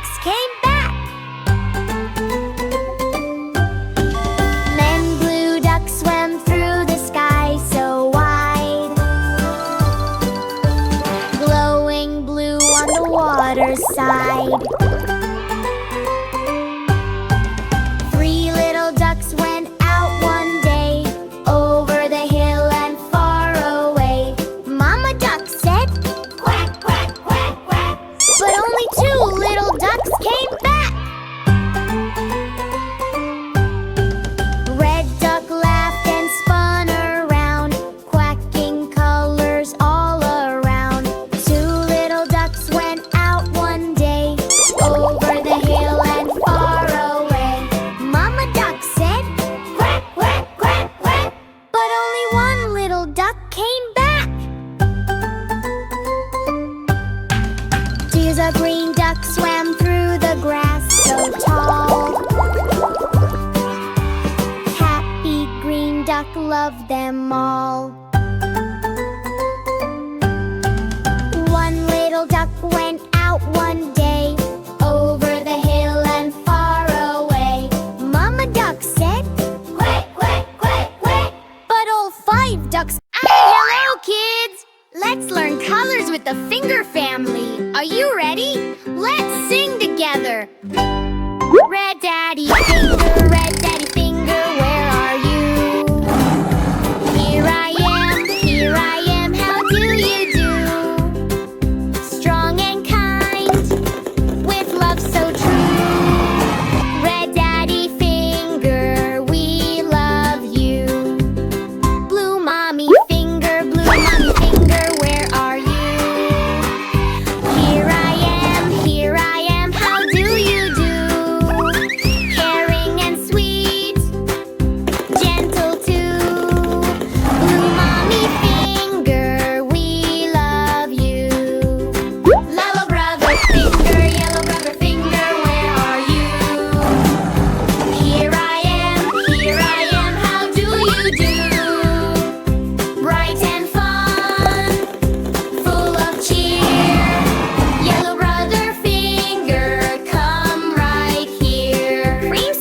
ducks came back. Then blue ducks swam through the sky so wide, glowing blue on the water's side. Three little ducks went out one day, over the hill and far away. Mama duck said, quack, quack, quack, quack. But only two little ducks came back. Red duck laughed and spun around, quacking colors all around. Two little ducks went out one day, over the hill and far away. Mama duck said, quack, quack, quack, quack. But only one little duck came back. Tears a green duck swam through the grass so tall. Happy green duck loved them all. One little duck went out one day, over the hill and far away. Mama duck said, quack, quack, quack, quack. But all five ducks. Hello, kids! Let's learn colors with the finger family. Are you ready? Let's sing together. Red daddy finger, where are you? Here I am, how do you do? Strong and kind, with love so true. Red daddy finger, we love you. Blue mommy finger, where are you? Here I am, how do you do? Caring and sweet, gentle too. Blue mommy finger, we love you. Yellow brother finger, where are you? Here I am, how do you do? Bright and fun, full of cheer. Yellow brother finger, come right here. Green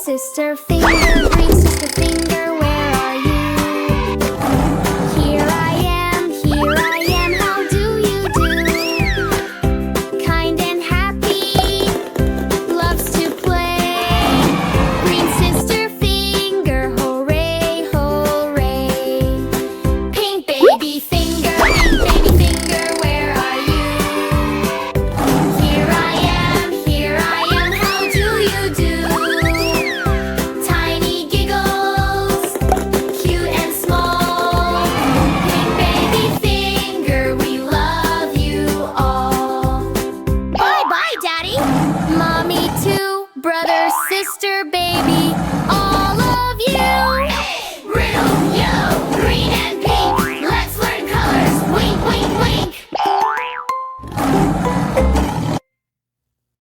sister finger, where are you? Here I am, how do you do? Kind and happy, loves to play. Green sister finger, hooray, hooray. Pink baby finger, where are you? Here I am, how do you do? Tiny giggles, cute and small. Pink baby finger, we love you all. Bye-bye, Daddy. Mommy too, brother, sister, baby.